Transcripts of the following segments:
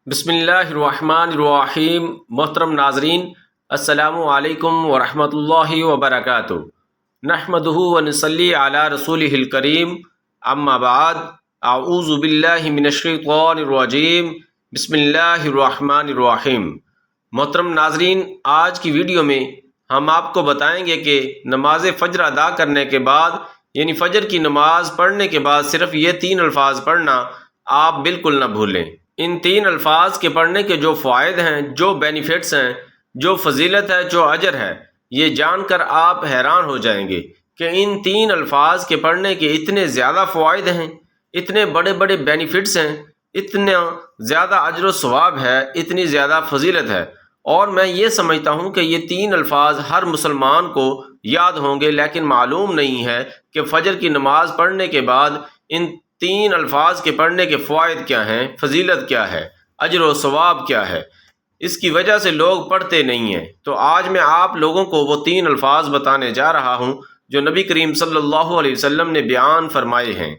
بسم اللہ الرحمن الرحیم۔ محترم ناظرین، السلام علیکم ورحمۃ اللہ وبرکاتہ۔ نحمدہ ونصلی علی رسولہ الکریم، اما بعد، اعوذ باللہ من الشیطان الرجیم، بسم اللہ الرحمن الرحیم۔ محترم ناظرین، آج کی ویڈیو میں ہم آپ کو بتائیں گے کہ نماز فجر ادا کرنے کے بعد، یعنی فجر کی نماز پڑھنے کے بعد صرف یہ 3 الفاظ پڑھنا آپ بالکل نہ بھولیں۔ ان 3 الفاظ کے پڑھنے کے جو فوائد ہیں، جو بینیفٹس ہیں، جو فضیلت ہے، جو اجر ہے، یہ جان کر آپ حیران ہو جائیں گے کہ ان 3 الفاظ کے پڑھنے کے اتنے زیادہ فوائد ہیں، اتنے بڑے بڑے بینیفٹس ہیں، اتنا زیادہ اجر و ثواب ہے، اتنی زیادہ فضیلت ہے۔ اور میں یہ سمجھتا ہوں کہ یہ 3 الفاظ ہر مسلمان کو یاد ہوں گے، لیکن معلوم نہیں ہے کہ فجر کی نماز پڑھنے کے بعد ان 3 الفاظ کے پڑھنے کے فوائد کیا ہیں، فضیلت کیا ہے، اجر و ثواب کیا ہے۔ اس کی وجہ سے لوگ پڑھتے نہیں ہیں۔ تو آج میں آپ لوگوں کو وہ 3 الفاظ بتانے جا رہا ہوں جو نبی کریم صلی اللہ علیہ وسلم نے بیان فرمائے ہیں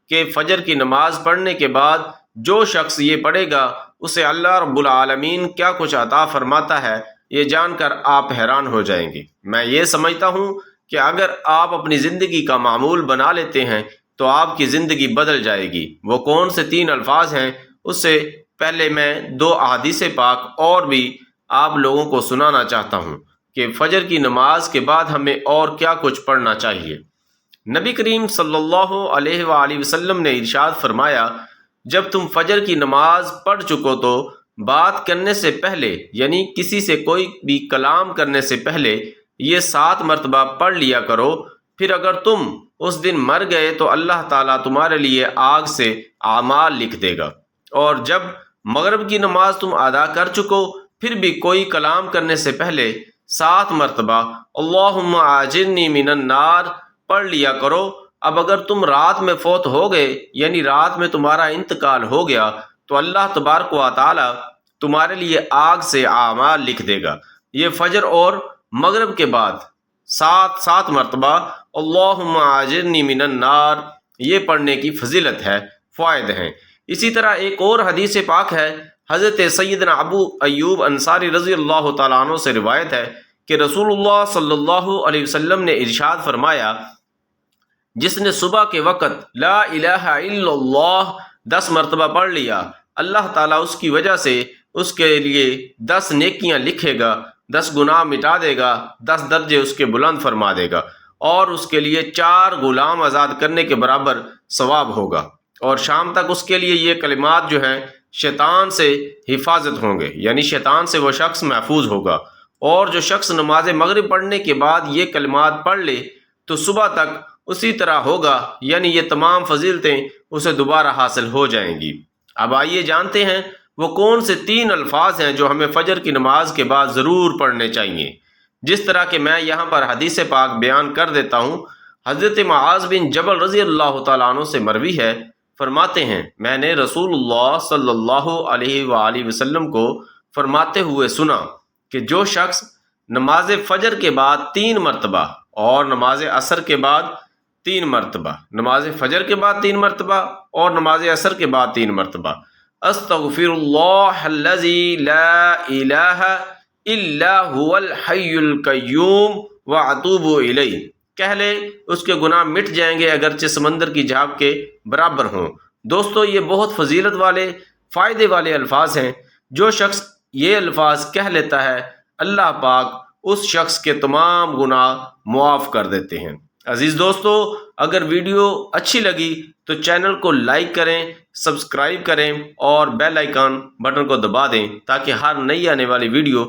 کہ فجر کی نماز پڑھنے کے بعد جو شخص یہ پڑھے گا اسے اللہ رب العالمین کیا کچھ عطا فرماتا ہے، یہ جان کر آپ حیران ہو جائیں گے۔ میں یہ سمجھتا ہوں کہ اگر آپ اپنی زندگی کا معمول بنا لیتے ہیں تو آپ کی زندگی بدل جائے گی۔ وہ کون سے 3 الفاظ ہیں، اس سے پہلے میں 2 احادیث پاک اور بھی آپ لوگوں کو سنانا چاہتا ہوں کہ فجر کی نماز کے بعد ہمیں اور کیا کچھ پڑھنا چاہیے۔ نبی کریم صلی اللہ علیہ وآلہ وسلم نے ارشاد فرمایا، جب تم فجر کی نماز پڑھ چکو تو بات کرنے سے پہلے، یعنی کسی سے کوئی بھی کلام کرنے سے پہلے یہ 7 مرتبہ پڑھ لیا کرو۔ پھر اگر تم اس دن مر گئے تو اللہ تعالیٰ تمہارے لیے آگ سے اعمال لکھ دے گا۔ اور جب مغرب کی نماز تم ادا کر چکو، پھر بھی کوئی کلام کرنے سے پہلے 7 مرتبہ اللہم اجرنی من النار پڑھ لیا کرو۔ اب اگر تم رات میں فوت ہو گئے، یعنی رات میں تمہارا انتقال ہو گیا، تو اللہ تبارک و تعالی تمہارے لیے آگ سے اعمال لکھ دے گا۔ یہ فجر اور مغرب کے بعد 7 مرتبہ اللہم اجرنی من النار یہ پڑھنے کی فضیلت ہے، فوائد ہیں۔ اسی طرح ایک اور حدیث پاک ہے، حضرت سیدنا ابو ایوب انصاری رضی اللہ تعالیٰ عنہ سے روایت ہے کہ رسول اللہ صلی اللہ علیہ وسلم نے ارشاد فرمایا، جس نے صبح کے وقت لا الہ الا اللہ 10 مرتبہ پڑھ لیا، اللہ تعالیٰ اس کی وجہ سے اس کے لیے 10 نیکیاں لکھے گا، 10 گناہ مٹا دے گا، 10 درجے اس کے بلند فرما دے گا، اور اس کے لیے 4 غلام آزاد کرنے کے برابر ثواب ہوگا۔ اور شام تک اس کے لیے یہ کلمات جو ہیں شیطان سے حفاظت ہوں گے، یعنی شیطان سے وہ شخص محفوظ ہوگا۔ اور جو شخص نماز مغرب پڑھنے کے بعد یہ کلمات پڑھ لے تو صبح تک اسی طرح ہوگا، یعنی یہ تمام فضیلتیں اسے دوبارہ حاصل ہو جائیں گی۔ اب آئیے جانتے ہیں وہ کون سے 3 الفاظ ہیں جو ہمیں فجر کی نماز کے بعد ضرور پڑھنے چاہیے۔ جس طرح کہ میں یہاں پر حدیث پاک بیان کر دیتا ہوں، حضرت معاذ بن جبل رضی اللہ تعالیٰ عنہ سے مروی ہے، فرماتے ہیں، میں نے رسول اللہ صلی اللہ علیہ وآلہ وسلم کو فرماتے ہوئے سنا کہ جو شخص نماز فجر کے بعد 3 مرتبہ اور نماز عصر کے بعد 3 مرتبہ، نماز فجر کے بعد 3 مرتبہ اور نماز عصر کے بعد 3 مرتبہ استغفر اللہ الذی لا الہ الا هو الحی القیوم واتوب الیہ کہہ لے، اس کے گناہ مٹ جائیں گے اگرچہ سمندر کی جھاگ کے برابر ہوں۔ دوستو، یہ بہت فضیلت والے، فائدے والے الفاظ ہیں۔ جو شخص یہ الفاظ کہہ لیتا ہے، اللہ پاک اس شخص کے تمام گناہ معاف کر دیتے ہیں۔ عزیز دوستو، اگر ویڈیو اچھی لگی تو چینل کو لائک کریں، سبسکرائب کریں اور بیل آئیکن بٹن کو دبا دیں تاکہ ہر نئی آنے والی ویڈیو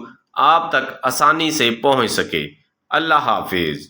آپ تک آسانی سے پہنچ سکے۔ اللہ حافظ۔